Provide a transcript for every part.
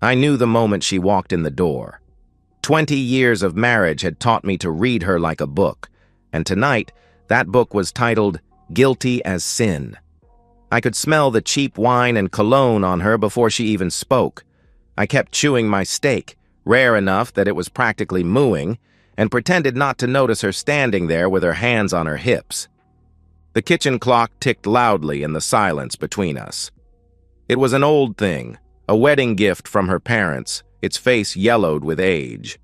I knew the moment she walked in the door. 20 years of marriage had taught me to read her like a book, and tonight, that book was titled Guilty as Sin. I could smell the cheap wine and cologne on her before she even spoke. I kept chewing my steak, rare enough that it was practically mooing, and pretended not to notice her standing there with her hands on her hips. The kitchen clock ticked loudly in the silence between us. It was an old thing, a wedding gift from her parents, its face yellowed with age.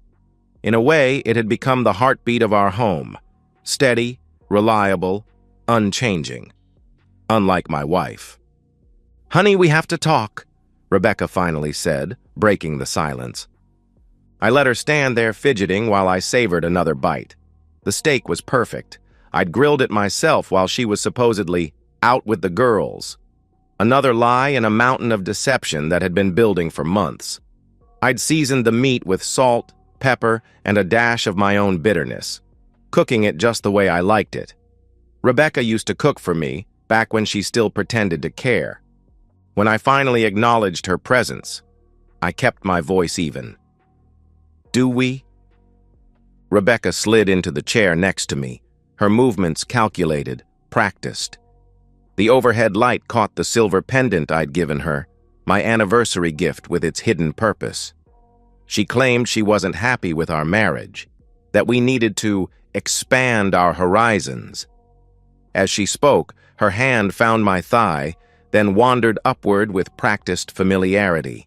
In a way, it had become the heartbeat of our home, steady, reliable, unchanging. Unlike my wife. "Honey, we have to talk," Rebecca finally said, breaking the silence. I let her stand there fidgeting while I savored another bite. The steak was perfect. I'd grilled it myself while she was supposedly out with the girls. Another lie in a mountain of deception that had been building for months. I'd seasoned the meat with salt, pepper, and a dash of my own bitterness, cooking it just the way I liked it. Rebecca used to cook for me, back when she still pretended to care. When I finally acknowledged her presence, I kept my voice even. "Do we?" Rebecca slid into the chair next to me, her movements calculated, practiced. The overhead light caught the silver pendant I'd given her, my anniversary gift with its hidden purpose. She claimed she wasn't happy with our marriage, that we needed to expand our horizons. As she spoke, her hand found my thigh, then wandered upward with practiced familiarity.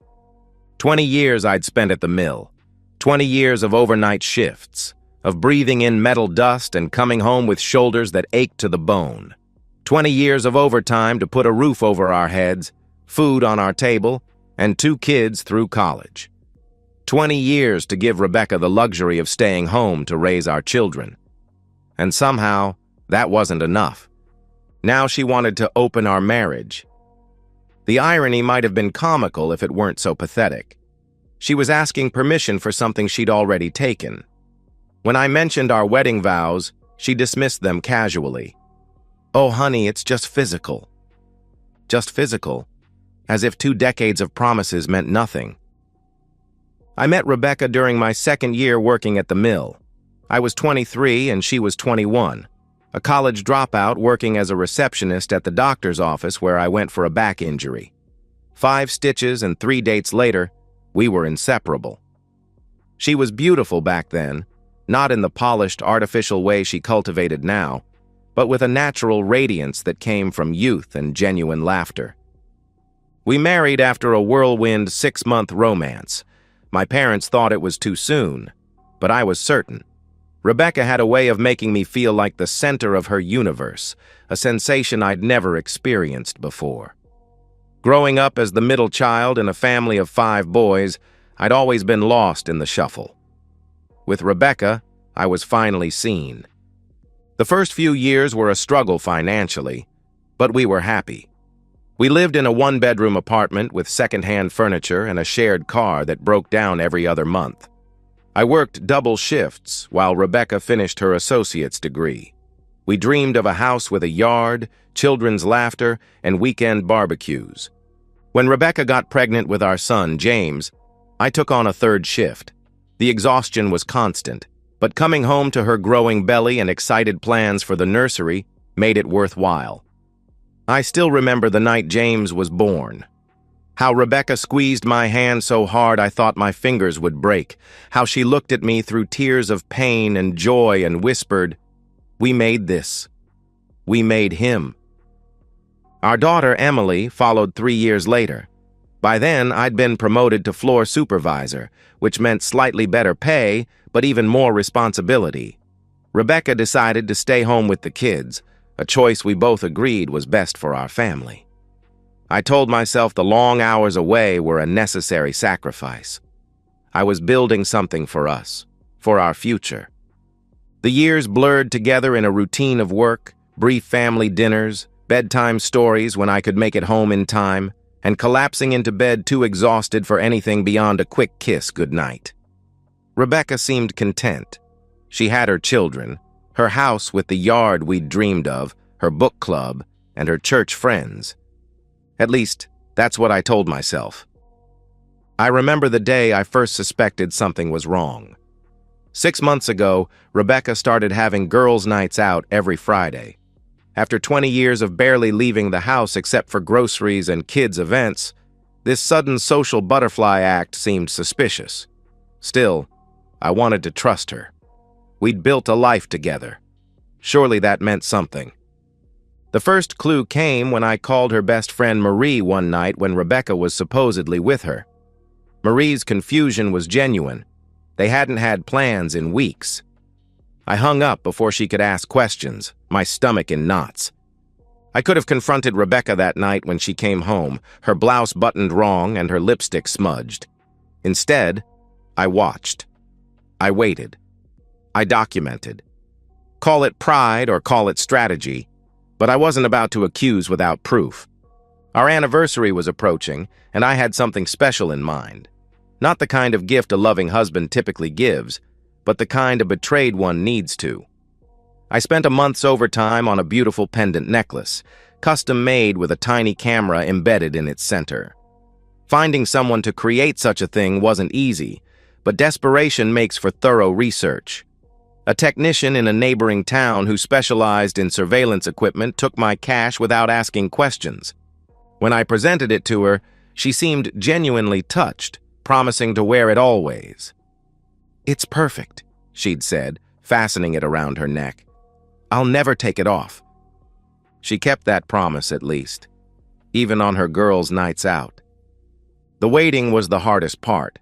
20 years I'd spent at the mill. 20 years of overnight shifts, of breathing in metal dust and coming home with shoulders that ached to the bone. 20 years of overtime to put a roof over our heads, food on our table, and 2 kids through college. 20 years to give Rebecca the luxury of staying home to raise our children. And somehow, that wasn't enough. Now she wanted to open our marriage. The irony might have been comical if it weren't so pathetic. She was asking permission for something she'd already taken. When I mentioned our wedding vows, she dismissed them casually. "Oh, honey, it's just physical." Just physical, as if 2 decades of promises meant nothing. I met Rebecca during my second year working at the mill. I was 23 and she was 21. A college dropout working as a receptionist at the doctor's office where I went for a back injury. 5 stitches and 3 dates later, we were inseparable. She was beautiful back then, not in the polished, artificial way she cultivated now, but with a natural radiance that came from youth and genuine laughter. We married after a whirlwind 6-month romance. My parents thought it was too soon, but I was certain. Rebecca had a way of making me feel like the center of her universe, a sensation I'd never experienced before. Growing up as the middle child in a family of 5 boys, I'd always been lost in the shuffle. With Rebecca, I was finally seen. The first few years were a struggle financially, but we were happy. We lived in a 1-bedroom apartment with second-hand furniture and a shared car that broke down every other month. I worked double shifts while Rebecca finished her associate's degree. We dreamed of a house with a yard, children's laughter, and weekend barbecues. When Rebecca got pregnant with our son, James, I took on a 3rd shift. The exhaustion was constant, but coming home to her growing belly and excited plans for the nursery made it worthwhile. I still remember the night James was born. How Rebecca squeezed my hand so hard I thought my fingers would break. How she looked at me through tears of pain and joy and whispered, "We made this. We made him." Our daughter, Emily, followed 3 years later. By then, I'd been promoted to floor supervisor, which meant slightly better pay, but even more responsibility. Rebecca decided to stay home with the kids, a choice we both agreed was best for our family. I told myself the long hours away were a necessary sacrifice. I was building something for us, for our future. The years blurred together in a routine of work, brief family dinners, bedtime stories when I could make it home in time, and collapsing into bed too exhausted for anything beyond a quick kiss goodnight. Rebecca seemed content. She had her children, her house with the yard we'd dreamed of, her book club, and her church friends. At least, that's what I told myself. I remember the day I first suspected something was wrong. 6 months ago, Rebecca started having girls' nights out every Friday. After 20 years of barely leaving the house except for groceries and kids' events, this sudden social butterfly act seemed suspicious. Still, I wanted to trust her. We'd built a life together. Surely that meant something. The first clue came when I called her best friend Marie one night when Rebecca was supposedly with her. Marie's confusion was genuine. They hadn't had plans in weeks. I hung up before she could ask questions, my stomach in knots. I could have confronted Rebecca that night when she came home, her blouse buttoned wrong and her lipstick smudged. Instead, I watched. I waited. I documented. Call it pride or call it strategy, but I wasn't about to accuse without proof. Our anniversary was approaching, and I had something special in mind. Not the kind of gift a loving husband typically gives, but the kind a betrayed one needs to. I spent a month's overtime on a beautiful pendant necklace, custom-made with a tiny camera embedded in its center. Finding someone to create such a thing wasn't easy, but desperation makes for thorough research. A technician in a neighboring town who specialized in surveillance equipment took my cash without asking questions. When I presented it to her, she seemed genuinely touched, promising to wear it always. "It's perfect," she'd said, fastening it around her neck. "I'll never take it off." She kept that promise at least, even on her girls' nights out. The waiting was the hardest part.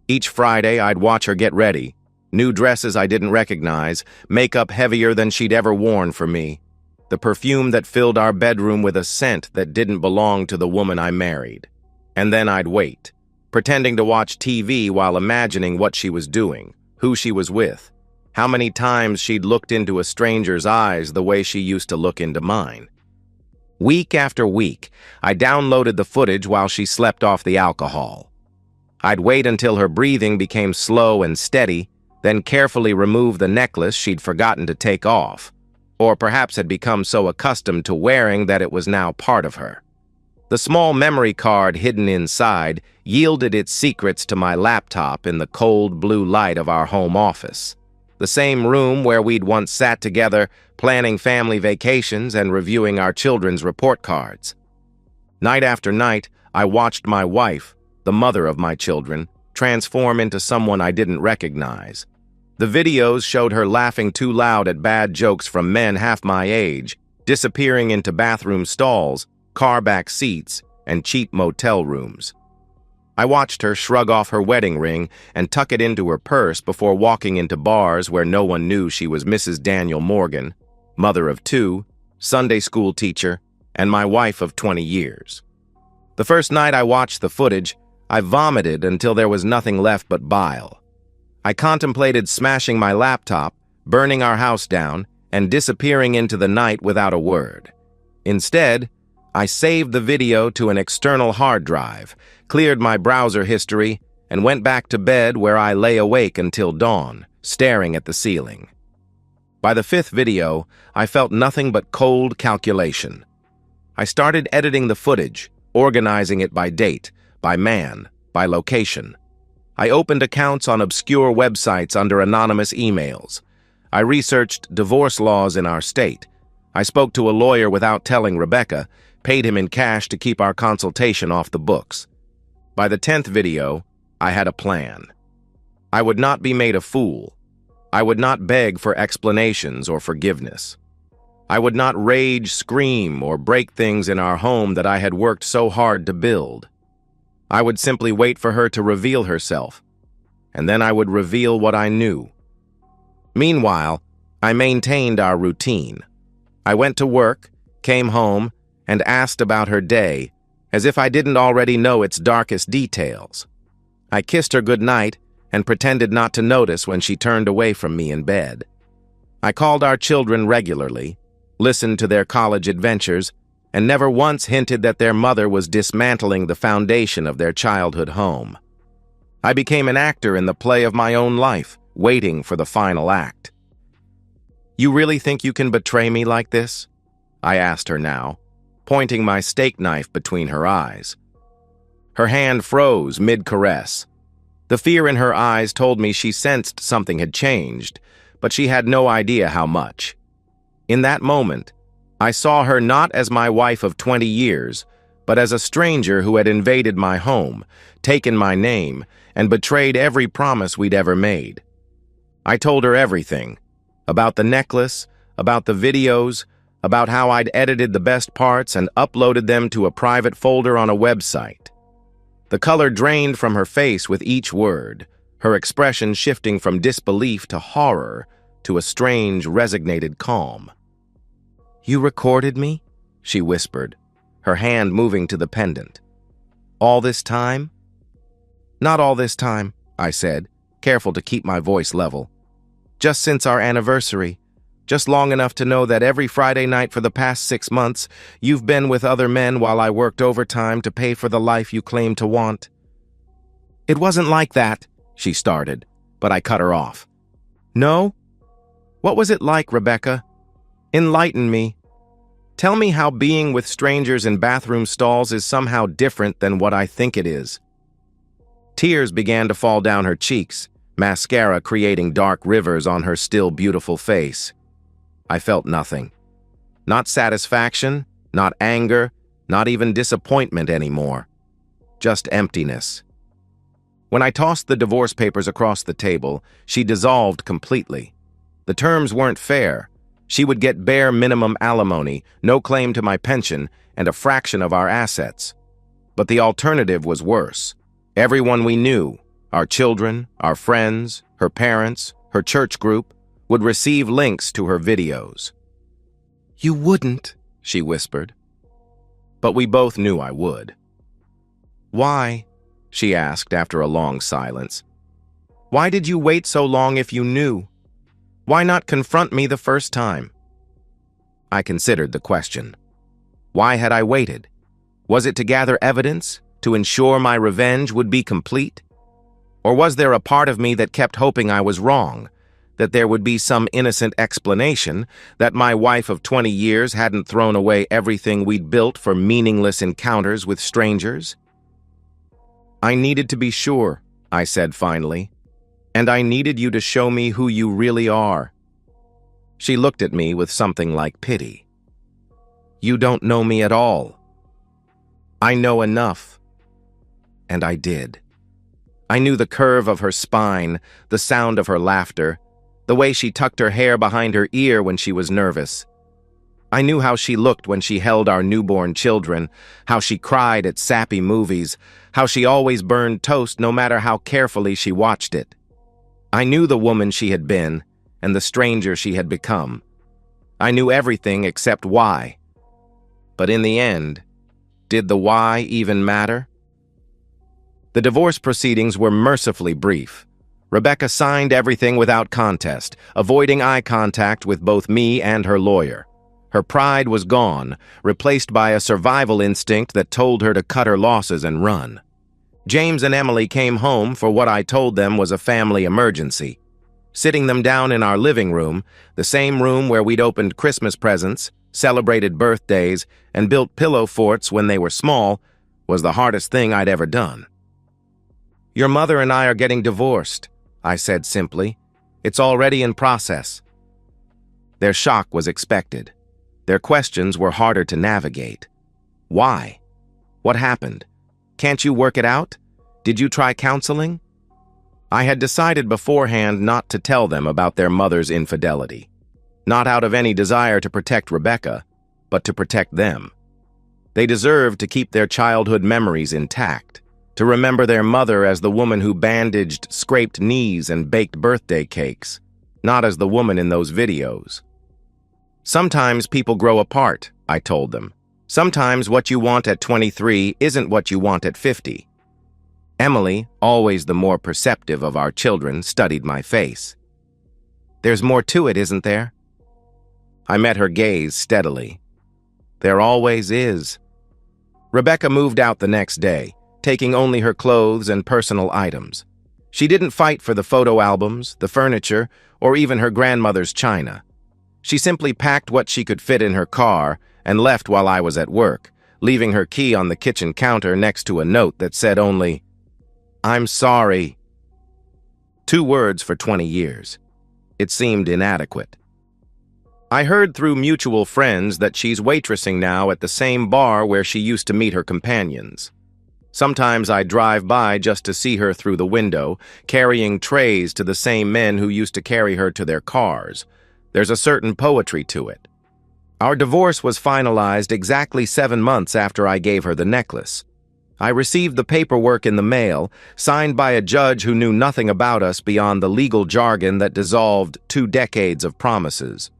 Each Friday, I'd watch her get ready. New dresses I didn't recognize, makeup heavier than she'd ever worn for me, the perfume that filled our bedroom with a scent that didn't belong to the woman I married. And then I'd wait, pretending to watch TV while imagining what she was doing, who she was with, how many times she'd looked into a stranger's eyes the way she used to look into mine. Week after week, I downloaded the footage while she slept off the alcohol. I'd wait until her breathing became slow and steady, then carefully remove the necklace she'd forgotten to take off, or perhaps had become so accustomed to wearing that it was now part of her. The small memory card hidden inside yielded its secrets to my laptop in the cold blue light of our home office, the same room where we'd once sat together planning family vacations and reviewing our children's report cards. Night after night, I watched my wife, the mother of my children, transform into someone I didn't recognize. The videos showed her laughing too loud at bad jokes from men half my age, disappearing into bathroom stalls, car back seats, and cheap motel rooms. I watched her shrug off her wedding ring and tuck it into her purse before walking into bars where no one knew she was Mrs. Daniel Morgan, mother of 2, Sunday school teacher, and my wife of 20 years. The first night I watched the footage, I vomited until there was nothing left but bile. I contemplated smashing my laptop, burning our house down, and disappearing into the night without a word. Instead, I saved the video to an external hard drive, cleared my browser history, and went back to bed where I lay awake until dawn, staring at the ceiling. By the 5th video, I felt nothing but cold calculation. I started editing the footage, organizing it by date, by man, by location. I opened accounts on obscure websites under anonymous emails. I researched divorce laws in our state. I spoke to a lawyer without telling Rebecca, paid him in cash to keep our consultation off the books. By the 10th video, I had a plan. I would not be made a fool. I would not beg for explanations or forgiveness. I would not rage, scream, or break things in our home that I had worked so hard to build. I would simply wait for her to reveal herself, and then I would reveal what I knew. Meanwhile, I maintained our routine. I went to work, came home, and asked about her day, as if I didn't already know its darkest details. I kissed her goodnight and pretended not to notice when she turned away from me in bed. I called our children regularly, listened to their college adventures, and never once hinted that their mother was dismantling the foundation of their childhood home. I became an actor in the play of my own life, waiting for the final act. "You really think you can betray me like this?" I asked her now, pointing my steak knife between her eyes. Her hand froze mid-caress. The fear in her eyes told me she sensed something had changed, but she had no idea how much. In that moment, I saw her not as my wife of 20 years, but as a stranger who had invaded my home, taken my name, and betrayed every promise we'd ever made. I told her everything, about the necklace, about the videos, about how I'd edited the best parts and uploaded them to a private folder on a website. The color drained from her face with each word, her expression shifting from disbelief to horror to a strange, resignated calm. "You recorded me?" she whispered, her hand moving to the pendant. "All this time?" "Not all this time," I said, careful to keep my voice level. "Just since our anniversary. Just long enough to know that every Friday night for the past 6 months, you've been with other men while I worked overtime to pay for the life you claim to want." "It wasn't like that," she started, but I cut her off. "No? What was it like, Rebecca? Enlighten me. Tell me how being with strangers in bathroom stalls is somehow different than what I think it is." Tears began to fall down her cheeks, mascara creating dark rivers on her still beautiful face. I felt nothing. Not satisfaction, not anger, not even disappointment anymore. Just emptiness. When I tossed the divorce papers across the table, she dissolved completely. The terms weren't fair. She would get bare minimum alimony, no claim to my pension, and a fraction of our assets. But the alternative was worse. Everyone we knew, our children, our friends, her parents, her church group, would receive links to her videos. "You wouldn't," she whispered. But we both knew I would. "Why?" she asked after a long silence. "Why did you wait so long if you knew? Why not confront me the first time?" I considered the question. Why had I waited? Was it to gather evidence, to ensure my revenge would be complete? Or was there a part of me that kept hoping I was wrong, that there would be some innocent explanation, that my wife of 20 years hadn't thrown away everything we'd built for meaningless encounters with strangers? "I needed to be sure," I said finally, "and I needed you to show me who you really are." She looked at me with something like pity. "You don't know me at all." "I know enough." And I did. I knew the curve of her spine, the sound of her laughter, the way she tucked her hair behind her ear when she was nervous. I knew how she looked when she held our newborn children, how she cried at sappy movies, how she always burned toast no matter how carefully she watched it. I knew the woman she had been and the stranger she had become. I knew everything except why. But in the end, did the why even matter? The divorce proceedings were mercifully brief. Rebecca signed everything without contest, avoiding eye contact with both me and her lawyer. Her pride was gone, replaced by a survival instinct that told her to cut her losses and run. James and Emily came home for what I told them was a family emergency. Sitting them down in our living room, the same room where we'd opened Christmas presents, celebrated birthdays, and built pillow forts when they were small, was the hardest thing I'd ever done. "Your mother and I are getting divorced," I said simply. "It's already in process." Their shock was expected. Their questions were harder to navigate. Why? What happened? Can't you work it out? Did you try counseling? I had decided beforehand not to tell them about their mother's infidelity. Not out of any desire to protect Rebecca, but to protect them. They deserved to keep their childhood memories intact, to remember their mother as the woman who bandaged scraped knees and baked birthday cakes, not as the woman in those videos. "Sometimes people grow apart," I told them. "Sometimes what you want at 23 isn't what you want at 50. Emily, always the more perceptive of our children, studied my face. "There's more to it, isn't there?" I met her gaze steadily. "There always is." Rebecca moved out the next day, taking only her clothes and personal items. She didn't fight for the photo albums, the furniture, or even her grandmother's china. She simply packed what she could fit in her car and left while I was at work, leaving her key on the kitchen counter next to a note that said only, "I'm sorry." 2 words for 20 years. It seemed inadequate. I heard through mutual friends that she's waitressing now at the same bar where she used to meet her companions. Sometimes I drive by just to see her through the window, carrying trays to the same men who used to carry her to their cars. There's a certain poetry to it. Our divorce was finalized exactly 7 months after I gave her the necklace. I received the paperwork in the mail, signed by a judge who knew nothing about us beyond the legal jargon that dissolved 2 decades of promises.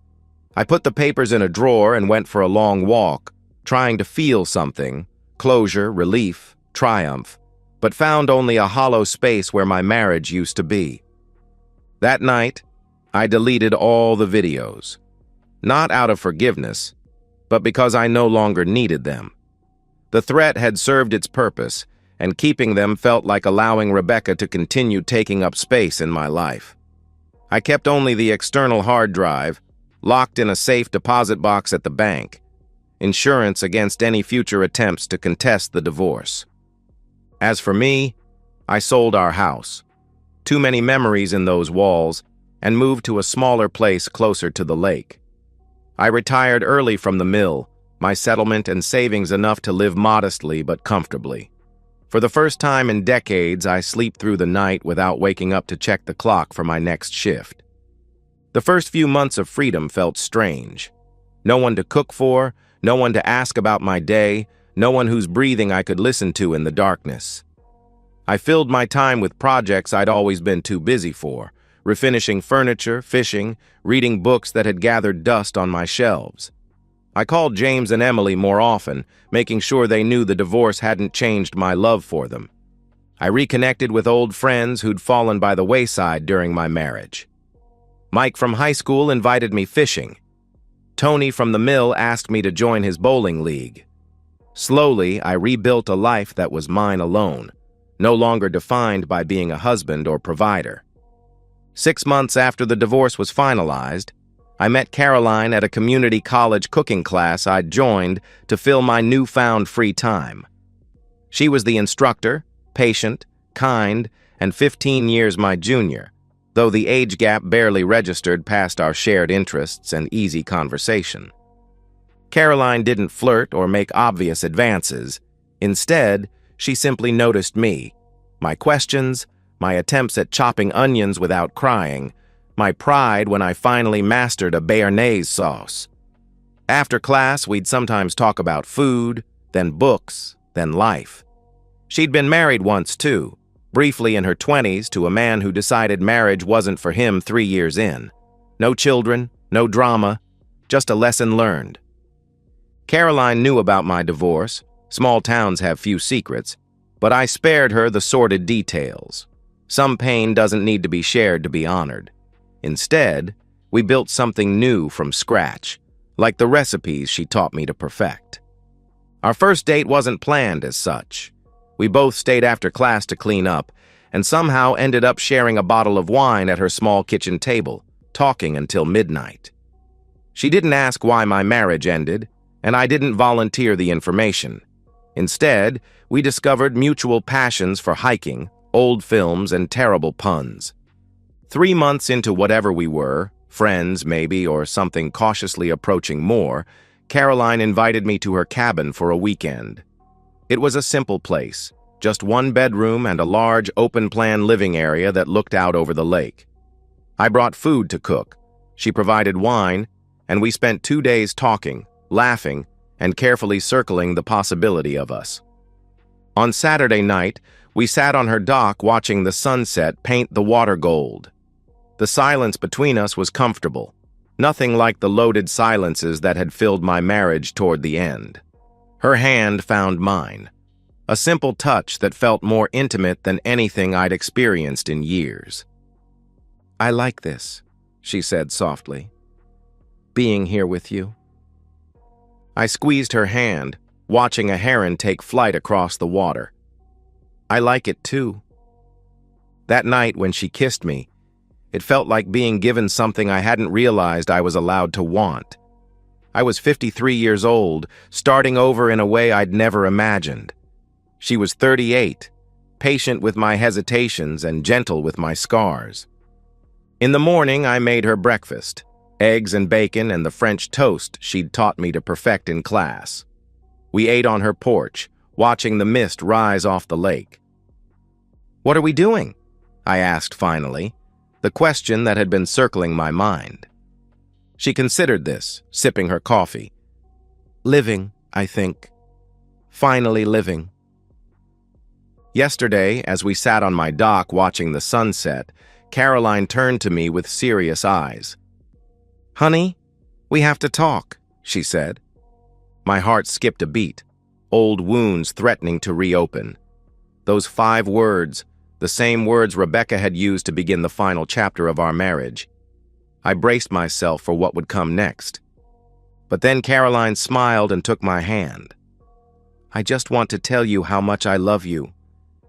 I put the papers in a drawer and went for a long walk, trying to feel something, closure, relief, triumph, but found only a hollow space where my marriage used to be. That night, I deleted all the videos, not out of forgiveness, but because I no longer needed them. The threat had served its purpose, and keeping them felt like allowing Rebecca to continue taking up space in my life. I kept only the external hard drive, locked in a safe deposit box at the bank, insurance against any future attempts to contest the divorce. As for me, I sold our house. Too many memories in those walls, and moved to a smaller place closer to the lake. I retired early from the mill, my settlement and savings enough to live modestly but comfortably. For the first time in decades, I sleep through the night without waking up to check the clock for my next shift. The first few months of freedom felt strange. No one to cook for, no one to ask about my day, no one whose breathing I could listen to in the darkness. I filled my time with projects I'd always been too busy for, refinishing furniture, fishing, reading books that had gathered dust on my shelves. I called James and Emily more often, making sure they knew the divorce hadn't changed my love for them. I reconnected with old friends who'd fallen by the wayside during my marriage. Mike from high school invited me fishing. Tony from the mill asked me to join his bowling league. Slowly, I rebuilt a life that was mine alone, no longer defined by being a husband or provider. 6 months after the divorce was finalized, I met Caroline at a community college cooking class I'd joined to fill my newfound free time. She was the instructor, patient, kind, and 15 years my junior, though the age gap barely registered past our shared interests and easy conversation. Caroline didn't flirt or make obvious advances. Instead, she simply noticed me, my questions, my attempts at chopping onions without crying, my pride when I finally mastered a béarnaise sauce. After class, we'd sometimes talk about food, then books, then life. She'd been married once, too, briefly in her 20s to a man who decided marriage wasn't for him 3 years in. No children, no drama, just a lesson learned. Caroline knew about my divorce. Small towns have few secrets, but I spared her the sordid details. Some pain doesn't need to be shared to be honored. Instead, we built something new from scratch, like the recipes she taught me to perfect. Our first date wasn't planned as such. We both stayed after class to clean up, and somehow ended up sharing a bottle of wine at her small kitchen table, talking until midnight. She didn't ask why my marriage ended, and I didn't volunteer the information. Instead, we discovered mutual passions for hiking, old films, and terrible puns. 3 months into whatever we were, friends maybe, or something cautiously approaching more, Caroline invited me to her cabin for a weekend. It was a simple place, just 1 bedroom and a large open-plan living area that looked out over the lake. I brought food to cook, she provided wine, and we spent 2 days talking, laughing, and carefully circling the possibility of us. On Saturday night, we sat on her dock watching the sunset paint the water gold. The silence between us was comfortable, nothing like the loaded silences that had filled my marriage toward the end. Her hand found mine, a simple touch that felt more intimate than anything I'd experienced in years. "I like this," she said softly, "being here with you." I squeezed her hand, watching a heron take flight across the water. "I like it too." That night when she kissed me, it felt like being given something I hadn't realized I was allowed to want. I was 53 years old, starting over in a way I'd never imagined. She was 38, patient with my hesitations and gentle with my scars. In the morning, I made her breakfast, eggs and bacon and the French toast she'd taught me to perfect in class. We ate on her porch, watching the mist rise off the lake. "What are we doing?" I asked finally, the question that had been circling my mind. She considered this, sipping her coffee. "Living, I think. Finally living." Yesterday, as we sat on my dock watching the sunset, Caroline turned to me with serious eyes. "Honey, we have to talk," she said. My heart skipped a beat, old wounds threatening to reopen. Those 5 words, the same words Rebecca had used to begin the final chapter of our marriage. I braced myself for what would come next. But then Caroline smiled and took my hand. "I just want to tell you how much I love you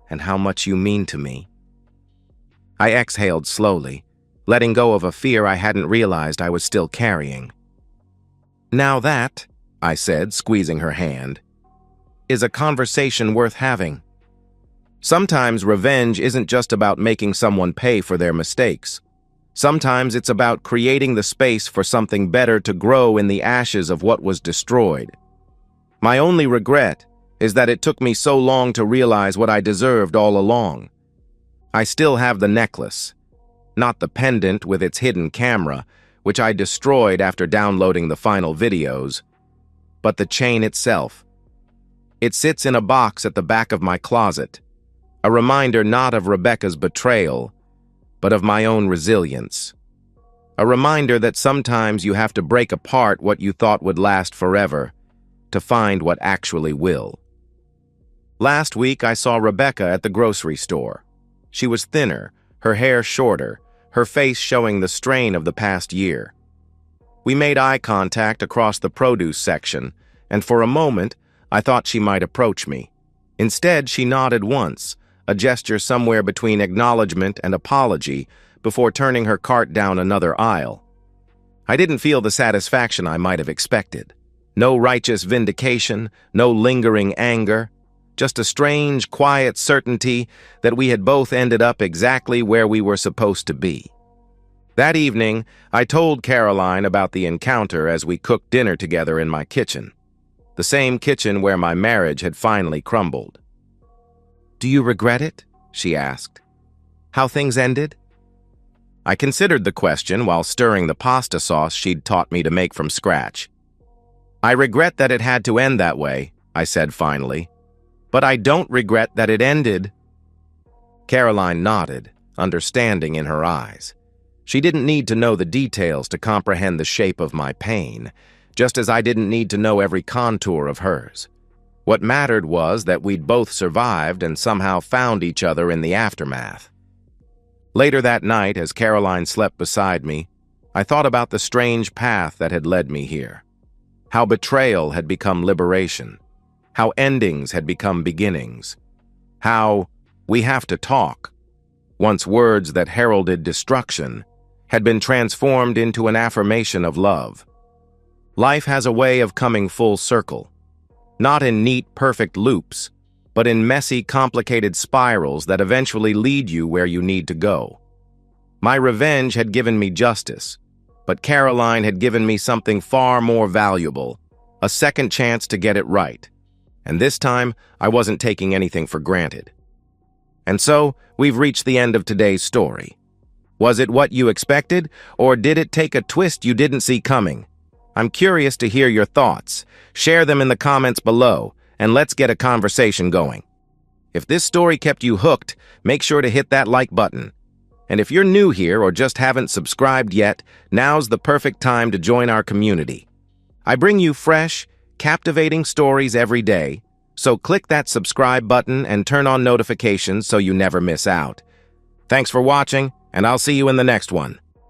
and how much you mean to me." I exhaled slowly, letting go of a fear I hadn't realized I was still carrying. "Now that," I said, squeezing her hand, "is a conversation worth having. Sometimes revenge isn't just about making someone pay for their mistakes. Sometimes it's about creating the space for something better to grow in the ashes of what was destroyed. My only regret is that it took me so long to realize what I deserved all along. I still have the necklace, not the pendant with its hidden camera, which I destroyed after downloading the final videos, but the chain itself. It sits in a box at the back of my closet, a reminder not of Rebecca's betrayal, but of my own resilience. A reminder that sometimes you have to break apart what you thought would last forever to find what actually will. Last week, I saw Rebecca at the grocery store. She was thinner, her hair shorter, her face showing the strain of the past year. We made eye contact across the produce section, and for a moment, I thought she might approach me. Instead, she nodded once, a gesture somewhere between acknowledgement and apology, before turning her cart down another aisle. I didn't feel the satisfaction I might have expected. No righteous vindication, no lingering anger, just a strange, quiet certainty that we had both ended up exactly where we were supposed to be. That evening, I told Caroline about the encounter as we cooked dinner together in my kitchen, the same kitchen where my marriage had finally crumbled. "Do you regret it?" she asked. "How things ended?" I considered the question while stirring the pasta sauce she'd taught me to make from scratch. "I regret that it had to end that way," I said finally. "But I don't regret that it ended." Caroline nodded, understanding in her eyes. She didn't need to know the details to comprehend the shape of my pain, just as I didn't need to know every contour of hers. What mattered was that we'd both survived and somehow found each other in the aftermath. Later that night, as Caroline slept beside me, I thought about the strange path that had led me here. How betrayal had become liberation. How endings had become beginnings. How "we have to talk," once words that heralded destruction, had been transformed into an affirmation of love. Life has a way of coming full circle, not in neat, perfect loops, but in messy, complicated spirals that eventually lead you where you need to go. My revenge had given me justice, but Caroline had given me something far more valuable, a second chance to get it right. And this time, I wasn't taking anything for granted. And so, we've reached the end of today's story. Was it what you expected, or did it take a twist you didn't see coming? I'm curious to hear your thoughts. Share them in the comments below, and let's get a conversation going. If this story kept you hooked, make sure to hit that like button. And if you're new here or just haven't subscribed yet, now's the perfect time to join our community. I bring you fresh, captivating stories every day, so click that subscribe button and turn on notifications so you never miss out. Thanks for watching, and I'll see you in the next one.